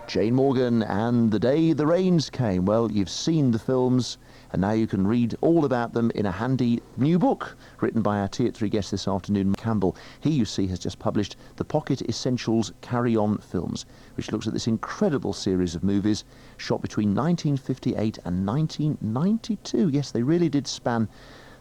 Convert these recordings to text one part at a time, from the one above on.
Jane Morgan and The Day the Rains Came. Well, you've seen the films, and now you can read all about them in a handy new book written by our Tier 3 guest this afternoon, Campbell. He, you see, has just published The Pocket Essentials Carry On Films, which looks at this incredible series of movies shot between 1958 and 1992. Yes, they really did span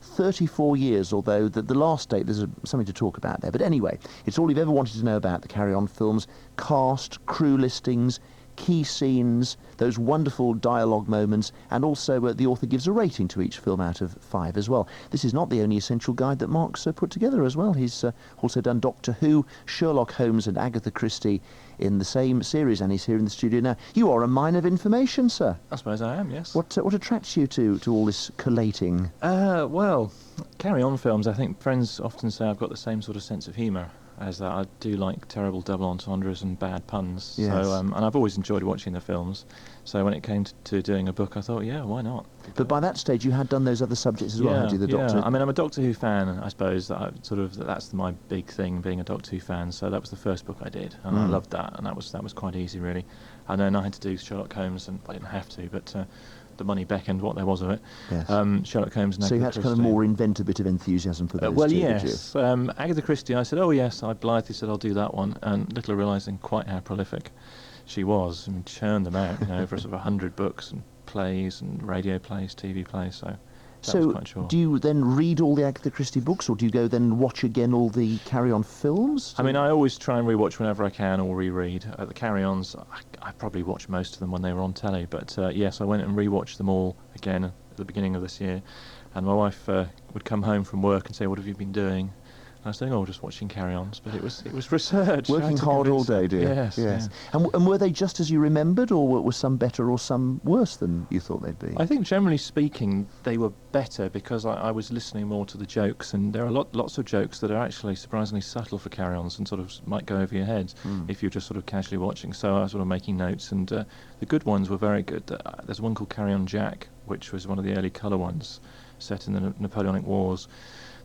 34 years, although the last date, there's something to talk about there. But anyway, it's all you've ever wanted to know about the Carry On films: cast, crew listings, key scenes, those wonderful dialogue moments, and also the author gives a rating to each film out of 5 as well. This is not the only essential guide that Mark's put together as well. He's also done Doctor Who, Sherlock Holmes and Agatha Christie in the same series, and he's here in the studio now. You are a mine of information, sir. I suppose I am, yes. What attracts you to all this collating? Well, Carry On films, I think friends often say I've got the same sort of sense of humour as that. I do like terrible double entendres and bad puns. Yes. So, and I've always enjoyed watching the films. So when it came to doing a book, I thought, yeah, why not? But by that stage, you had done those other subjects as well, had you? The Doctor. I mean, I'm a Doctor Who fan, I suppose. That's my big thing, being a Doctor Who fan. So that was the first book I did, and I loved that, and that was quite easy, really. And then I had to do Sherlock Holmes, and I didn't have to, but the money beckoned what there was of it. Yes. Sherlock Holmes and so Agatha you had to kind of Christie. more invent a bit of enthusiasm for those well, two, yes. did you? Agatha Christie, I said, oh yes, I blithely said I'll do that one, and little realising quite how prolific she was. I mean, churned them out, over sort of 100 books and plays and radio plays, TV plays, so that was quite sure. Do you then read all the Agatha Christie books, or do you go then watch again all the Carry On films? I mean, I always try and rewatch whenever I can, or reread. The Carry Ons, I probably watched most of them when they were on telly, but yes, I went and rewatched them all again at the beginning of this year, and my wife would come home from work and say, what have you been doing? I was saying, oh, just watching Carry-Ons, but it was research. Working hard all day, dear. Yes. Yes. Yeah. And were they just as you remembered, or were some better or some worse than you thought they'd be? I think generally speaking, they were better because I was listening more to the jokes, and there are lots of jokes that are actually surprisingly subtle for Carry-Ons and sort of might go over your head if you're just sort of casually watching. So I was sort of making notes, and the good ones were very good. There's one called Carry-On Jack, which was one of the early colour ones, set in the Napoleonic Wars,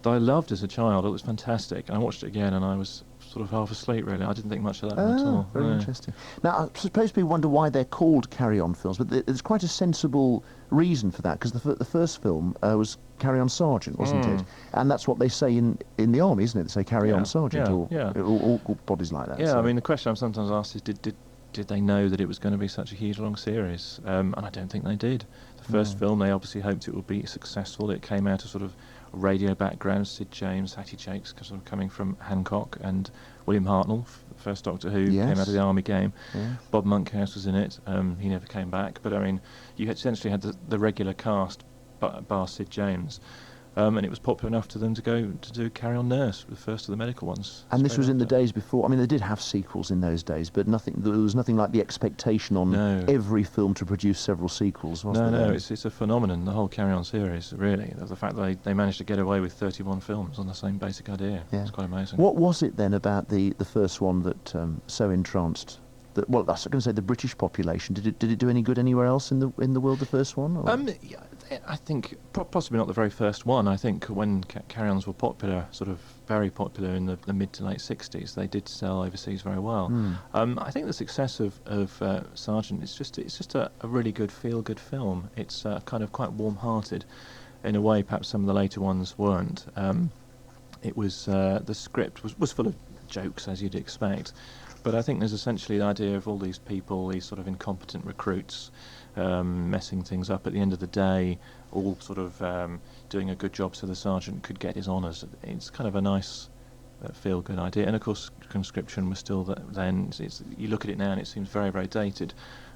that I loved as a child. It was fantastic, and I watched it again and I was sort of half asleep, really. I didn't think much of that one at all. Very interesting. Now, I suppose people wonder why they're called Carry-On films, but there's quite a sensible reason for that, because the first film was Carry On Sergeant, wasn't it? And that's what they say in the army, isn't it? They say Carry On Sergeant, or all bodies like that. Yeah, so. I mean, the question I'm sometimes asked is, did they know that it was going to be such a huge long series? And I don't think they did. The first film, they obviously hoped it would be successful. It came out of sort of a radio background. Sid James, Hattie Jakes, sort of coming from Hancock, and William Hartnell, the first Doctor Who, came out of the army game. Yeah. Bob Monkhouse was in it. He never came back. But I mean, you essentially had the regular cast, bar Sid James. And it was popular enough to them to go to do Carry On Nurse, the first of the medical ones. And this was in the days before. I mean, they did have sequels in those days, but there was nothing like the expectation on every film to produce several sequels, was there? No, it's a phenomenon, the whole Carry On series, really. The fact that they managed to get away with 31 films on the same basic idea. Yeah. It's quite amazing. What was it then about the first one that so entranced? Well, I was going to say the British population. Did it do any good anywhere else in the world? The first one? Or? Yeah, I think possibly not the very first one. I think when Carry-Ons were popular, sort of very popular in the mid to late 60s, they did sell overseas very well. I think the success of Sergeant, it's just a really good feel-good film. It's kind of quite warm-hearted, in a way perhaps some of the later ones weren't. It was the script was full of jokes, as you'd expect. But I think there's essentially the idea of all these people, these sort of incompetent recruits, messing things up at the end of the day, all sort of doing a good job so the sergeant could get his honours. It's kind of a nice, feel-good idea. And of course, conscription was still then. You look at it now and it seems very, very dated.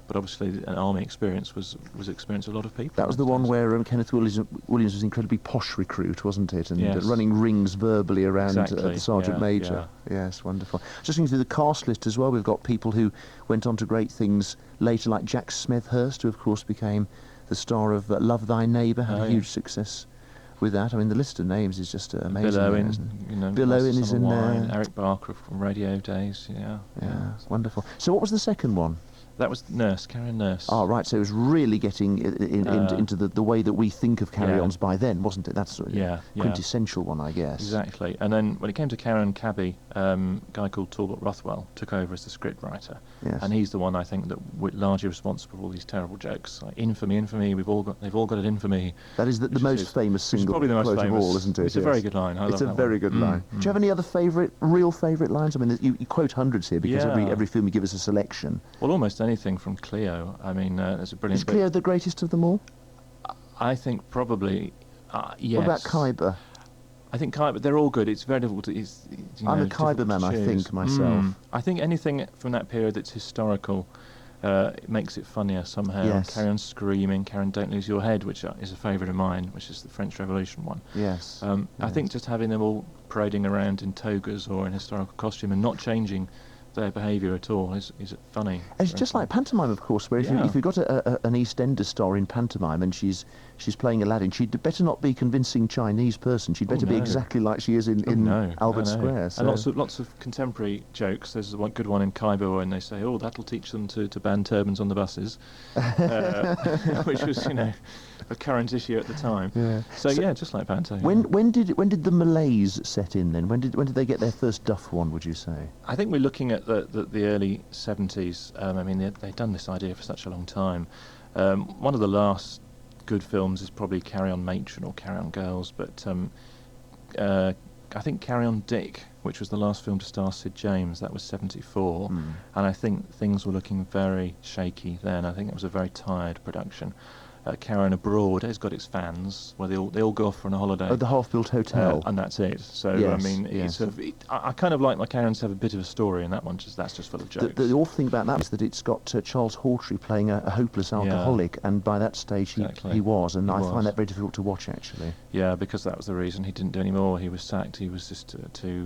But obviously, an army experience was experienced a lot of people. That was the one where Kenneth Williams was an incredibly posh recruit, wasn't it? And running rings verbally around the Sergeant Major. Yeah. Yes, wonderful. Just looking through the cast list as well, we've got people who went on to great things later, like Jack Smethurst, who of course became the star of Love Thy Neighbour, had a huge success with that. I mean, the list of names is just amazing. Bill Owen, Bill Owen is in there. Eric Barker from Radio Days, yeah. Wonderful. So what was the second one? That was Nurse, Carry-On Nurse. Oh, right, so it was really getting into the way that we think of carry-ons by then, wasn't it? That's sort of quintessential one, I guess. Exactly. And then when it came to Carry-On Cabby, a guy called Talbot Rothwell took over as the script writer. Yes. And he's the one, I think, that largely responsible for all these terrible jokes. Like, infamy, they've all got it in for me. That is the most famous single probably the most quote famous of all, isn't it? It's a very good line. It's a very good line. Do you have any other real favourite lines? I mean, you quote hundreds here because every film you give us a selection. Well, almost anything from Cleo. I mean, there's a brilliant... Is Cleo the greatest of them all? I think probably, yes. What about Khyber? I think Khyber, they're all good. It's very difficult to... I'm a Khyber man, I think, myself. I think anything from that period that's historical it makes it funnier somehow. Yes. Carry On Screaming, Carry On Don't Lose Your Head, which is a favourite of mine, which is the French Revolution one. Yes. I think just having them all parading around in togas or in historical costume and not changing their behaviour at all is funny. And it's just like pantomime, of course, where if you've got an EastEnders star in pantomime and she's playing Aladdin, she'd better not be a convincing Chinese person. She'd better be exactly like she is in Albert Square. So. And lots of contemporary jokes. There's one good one in Khyber when they say, "Oh, that'll teach them to ban turbans on the buses," which was a current issue at the time. Yeah. So just like pantomime. When did the Malays set in then? When did they get their first duff one? Would you say? I think we're looking at the early 70s. I mean, they'd done this idea for such a long time. One of the last good films is probably Carry On Matron or Carry On Girls, but I think Carry On Dick, which was the last film to star Sid James, that was 74, and I think things were looking very shaky then. I think it was a very tired production. Carry On Abroad has got its fans, where they all go off on a holiday. Oh, the half-built hotel. And that's it. So, I mean, I kind of like my Carry Ons to have a bit of a story, and that one that's just full of jokes. The awful thing about that is that it's got Charles Hawtrey playing a hopeless alcoholic, and by that stage he was, and I find that very difficult to watch, actually. Yeah, because that was the reason he didn't do any more. He was sacked. He was just he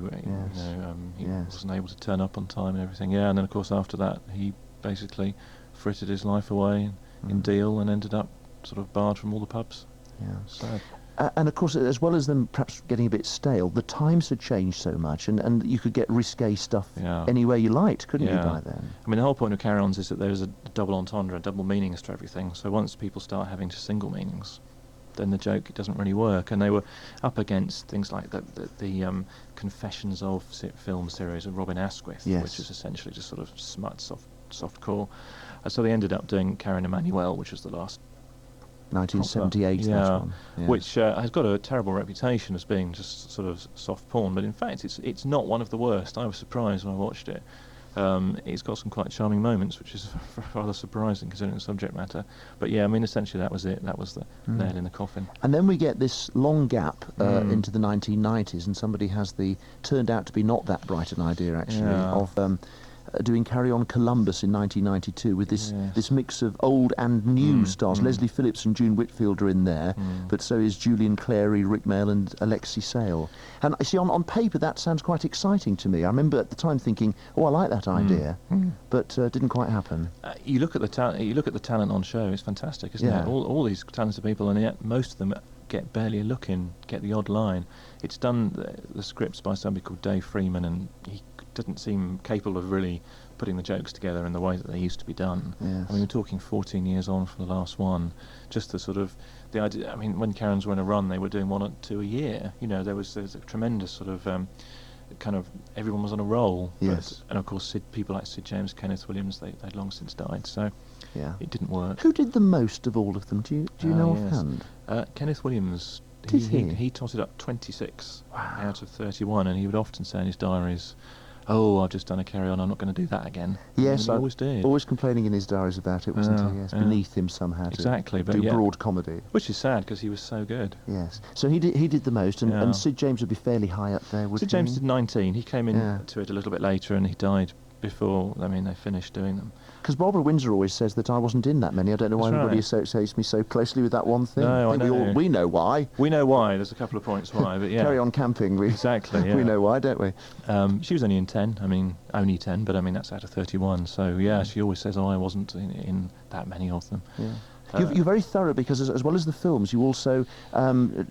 wasn't able to turn up on time and everything. Yeah, and then, of course, after that, he basically frittered his life away in Deal and ended up sort of barred from all the pubs. Yeah, sad. And of course, as well as them perhaps getting a bit stale, the times had changed so much, and you could get risque stuff anywhere you liked, couldn't you, by then? I mean, the whole point of Carry-Ons is that there's a double entendre, double meanings to everything. So once people start having single meanings, then the joke doesn't really work. And they were up against things like the Confessions of film series of Robin Asquith, which is essentially just sort of smut, softcore. So they ended up doing Carry On Emmanuel, which was the last 1978, that one. Yes. Which has got a terrible reputation as being just sort of soft porn, but in fact it's not one of the worst. I was surprised when I watched it. It's got some quite charming moments, which is rather surprising considering the subject matter. But yeah, I mean, essentially that was it. That was the nail in the coffin. And then we get this long gap into the 1990s, and somebody has turned out to be not that bright an idea, actually, of doing Carry On Columbus in 1992 with this mix of old and new stars. Leslie Phillips and June Whitfield are in there, but so is Julian Clary, Rick Mail and Alexi Sale. And I see on paper that sounds quite exciting to me. I remember at the time thinking, oh, I like that idea, but didn't quite happen. You look at the talent on show, it's fantastic, isn't it? All these talented people, and yet most of them get barely a look in, get the odd line. It's done, the scripts by somebody called Dave Freeman, and he doesn't seem capable of really putting the jokes together in the way that they used to be done. Yes. I mean, we're talking 14 years on from the last one. Just the sort of the idea. I mean, when Karens were in a run, they were doing 1 or 2 a year. There's a tremendous sort of kind of everyone was on a roll. Yes. And of course, people like Sid James, Kenneth Williams, they'd long since died. So it didn't work. Who did the most of all of them? Do you know offhand? Kenneth Williams. Did he? He totted up 26 out of 31, and he would often say in his diaries, "Oh, I've just done a Carry On, I'm not going to do that again." Yes, he always did. Always complaining in his diaries about it, wasn't he? Yes, beneath him somehow to do broad comedy. Which is sad, because he was so good. Yes. So he did the most, and Sid James would be fairly high up there, wouldn't he? Sid James did 19. He came into it a little bit later, and he died before, they finished doing them. Because Barbara Windsor always says that I wasn't in that many. I don't know why everybody associates me so closely with that one thing. No, I know. We know why. We know why. There's a couple of points why, but Carry On Camping. Exactly, yeah. We know why, don't we? She was only in 10. Only 10, but that's out of 31. So, she always says, I wasn't in that many of them. Yeah. You're very thorough because, as well as the films, you also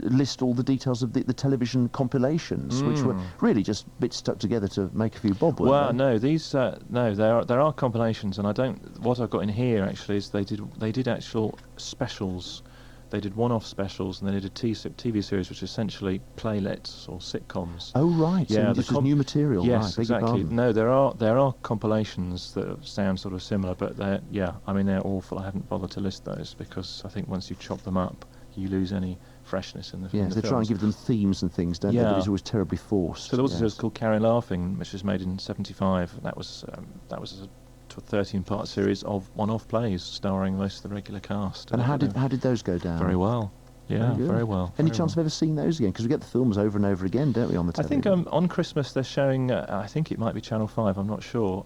list all the details of the television compilations, which were really just bits stuck together to make a few bob. Well, no, these no, there are compilations, and I don't. What I've got in here actually is they did actual specials. They did one-off specials, and they did a TV series, which is essentially playlets or sitcoms. Oh right, yeah, so this is new material. Yes, right, exactly. No, there are compilations that sound sort of similar, but they're they're awful. I haven't bothered to list those because I think once you chop them up, you lose any freshness in the Yes, they try and give them themes and things, don't they? But it's always terribly forced. So there was a series called Carry On Laughing, which was made in '75. That was a 13-part series of one-off plays starring most of the regular cast. And how did those go down? Very well. Yeah, very well. Any chance of ever seeing those again? Because we get the films over and over again, don't we, on the television? I think on Christmas they're showing, I think it might be Channel 5, I'm not sure,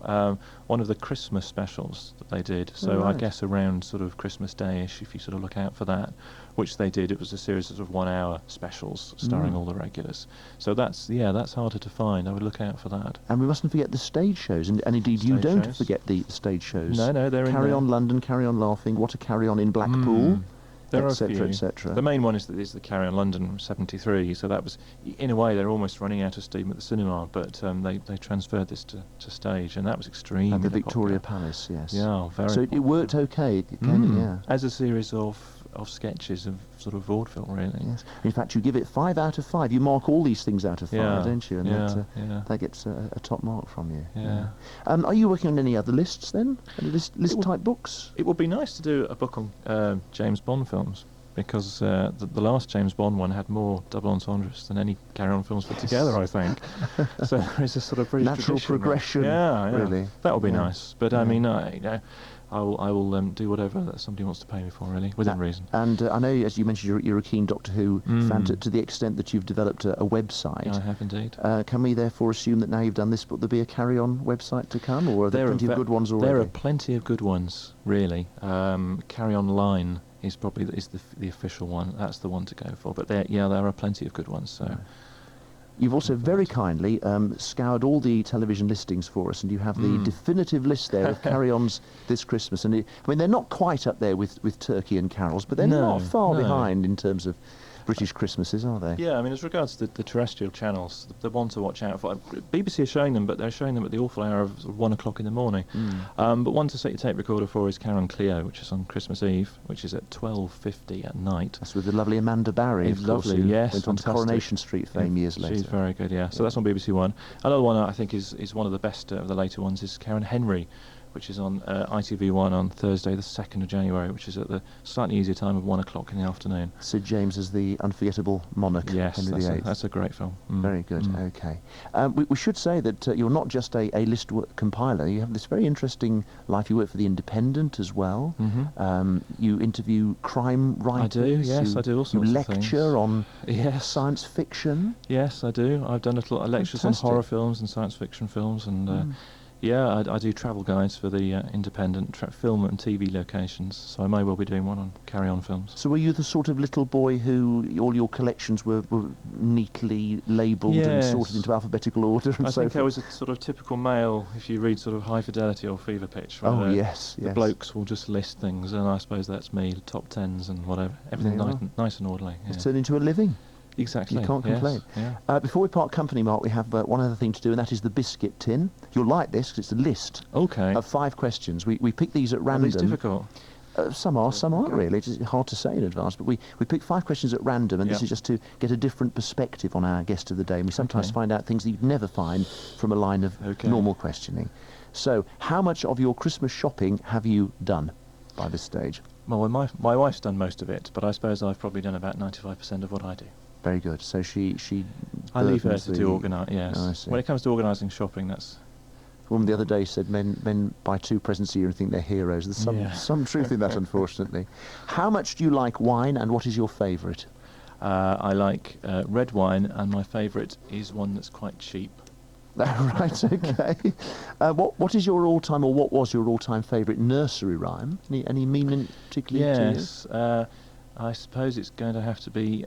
one of the Christmas specials that they did. So I guess around sort of Christmas Day-ish, if you sort of look out for that, which they did. It was a series of 1-hour specials starring all the regulars. So that's harder to find. I would look out for that. And we mustn't forget the stage shows, and indeed you don't forget the stage shows. No, they're in there. Carry On London, Carry On Laughing, What a Carry On in Blackpool. There etc., are etc. The main one is the Carry On London '73. So that was, in a way, they're almost running out of steam at the cinema, but they transferred this to stage, and that was extremely At the Victoria popular. Palace, yes. Yeah, very. So it worked okay, yeah. As a series of sketches of sort of vaudeville, really. Yes. In fact, you give it 5 out of 5. You mark all these things out of 5, don't you? And that gets a top mark from you. Yeah. Are you working on any other lists then? Any list-type books? It would be nice to do a book on James Bond films, because the last James Bond one had more double entendres than any Carry On films put together, I think. So there is a sort of British natural progression. Yeah, really. That would be nice. But I mean, I will do whatever that somebody wants to pay me for, really, within reason. And I know, as you mentioned, you're a keen Doctor Who fan to the extent that you've developed a website. I have indeed. Can we therefore assume that now you've done this book, there'll be a Carry On website to come, or are there plenty of good ones already? There are plenty of good ones, really. Carry On Line is probably the official one. That's the one to go for. But there are plenty of good ones. So. You've also very kindly scoured all the television listings for us, and you have the definitive list there of Carry-Ons this Christmas. And they're not quite up there with Turkey and Carols, but they're not far behind in terms of British Christmases, are they? Yeah, I mean, as regards to the terrestrial channels, the one to watch out for. BBC are showing them, but they're showing them at the awful hour of 1 o'clock in the morning. But one to set your tape recorder for is Carry On Cleo, which is on Christmas Eve, which is at 12:50 at night. That's with the lovely Amanda Barry, of course, who went on to Coronation Street fame years later. She's very good, yeah. So that's on BBC One. Another one I think is one of the best of the later ones is Karen Henry, which is on ITV1 on Thursday, the 2nd of January, which is at the slightly easier time of 1 o'clock in the afternoon. Sid James as the unforgettable monarch, Henry VIII. That's a great film. Very good, okay. We should say that you're not just a list compiler. You have this very interesting life. You work for The Independent as well. You interview crime writers. I do, yes, I do all sorts of things. You lecture on science fiction. Yes, I do. I've done lectures on horror films and science fiction films, and I do travel guides for the independent film and TV locations, so I may well be doing one on Carry On films. So were you the sort of little boy who all your collections were neatly labelled and sorted into alphabetical order and I so think forth? I was a sort of typical male, if you read sort of High Fidelity or Fever Pitch. The blokes will just list things, and I suppose that's me, top tens and whatever. Everything nice and orderly. Yeah. It's turned into a living. Exactly. You can't complain. Yeah. Before we part company, Mark, we have one other thing to do, and that is the biscuit tin. You'll like this, because it's a list of 5 questions. We pick these at random. Are these difficult? Some are, some aren't really. It's hard to say in advance, but we pick 5 questions at random, and this is just to get a different perspective on our guest of the day. And we sometimes find out things that you'd never find from a line of normal questioning. So, how much of your Christmas shopping have you done by this stage? Well, my wife's done most of it, but I suppose I've probably done about 95% of what I do. Very good. So she I leave her to organise. Yes. Oh, I see. When it comes to organising shopping, that's. A woman the other day said men buy 2 presents a year and think they're heroes. There's some truth in that, unfortunately. How much do you like wine, and what is your favourite? I like red wine, and my favourite is one that's quite cheap. Right, okay. What is your all-time, or what was your all-time favourite nursery rhyme? Any meaning particularly to you? Yes. I suppose it's going to have to be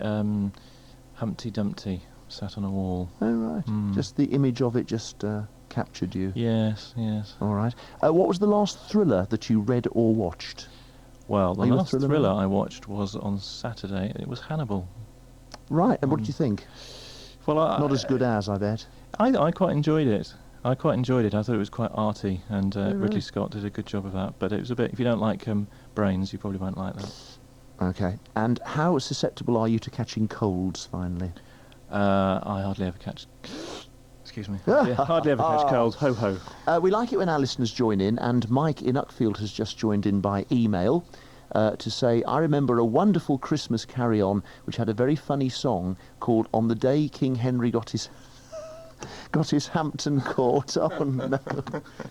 Humpty Dumpty sat on a wall. Oh, right. Just the image of it just captured you. Yes. All right. What was the last thriller that you read or watched? Well, the Are you a last thriller thriller man? I watched was on Saturday. It was Hannibal. Right, and what did you think? Well, Not as good as, I bet. I quite enjoyed it. I thought it was quite arty, and really? Ridley Scott did a good job of that. But it was a bit. If you don't like brains, you probably won't like that. Okay. And how susceptible are you to catching colds, finally? I hardly ever catch. Excuse me. Yeah, hardly ever catch colds. Ho ho. We like it when our listeners join in, and Mike in Uckfield has just joined in by email to say, I remember a wonderful Christmas carry-on which had a very funny song called On the Day King Henry Got His Hampton Court. Oh, no.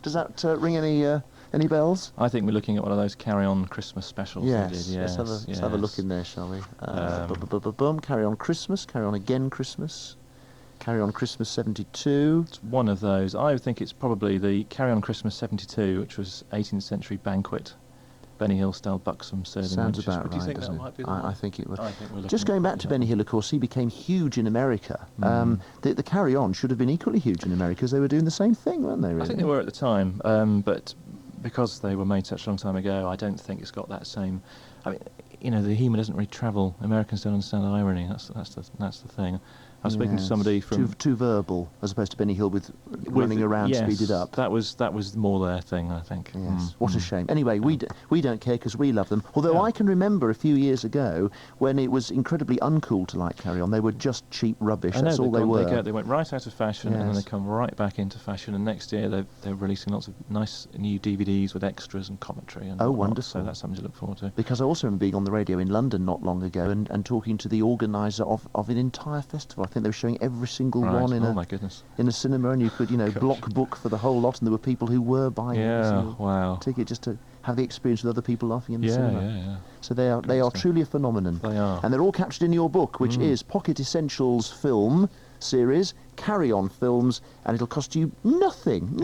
Does that ring any bells? I think we're looking at one of those carry-on Christmas specials. Yes. They did. Yes. Let's have a look in there, shall we? Carry On Christmas, Carry On Again Christmas, Carry On Christmas 72. It's one of those. I think it's probably the Carry On Christmas 72, which was 18th century banquet. Benny Hill style buxom serving Sounds lunches. about But do you right, think that doesn't might it? be the I one? think it would. I think we're looking Just going back at to that. Benny Hill, of course, he became huge in America. The Carry On should have been equally huge in America because they were doing the same thing, weren't they, really? I think they were at the time, but because they were made such a long time ago, I don't think it's got that same. I mean, you know, the humour doesn't really travel. Americans don't understand irony. That's the thing. I was speaking to Yes. somebody from too verbal, as opposed to Benny Hill with running around yes, speeded up. That was more their thing, I think. Yes, what a shame. Anyway, we don't care because we love them. Although I can remember a few years ago when it was incredibly uncool to like Carry On. They were just cheap rubbish. I know, That's all they were. They went right out of fashion, and then Yes. they come right back into fashion. And next year they're releasing lots of nice new DVDs with extras and commentary. And Oh, whatnot, wonderful. So that's something to look forward to. Because I also remember being on the radio in London not long ago and talking to the organiser of an entire festival. I think they were showing every single Right. one in Oh a my goodness. in a cinema, and you could block book for the whole lot, and there were people who were buying Yeah. a Wow. ticket just to have the experience with other people laughing in the Yeah. cinema. Yeah. So they are stuff. truly a phenomenon. They are. And they're all captured in your book, which is Pocket Essentials Film Series, Carry On Films, and it'll cost you nothing.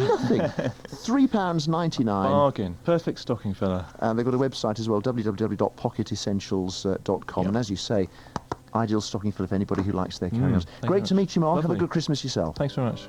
£3.99. Bargain. Perfect stocking filler. And they've got a website as well, www.pocketessentials.com. Yep. And as you say, ideal stocking filler for anybody who likes their carry-ons. Thank you Great very to much. meet you, Mark. Have a Lovely. good Christmas yourself. Thanks very much.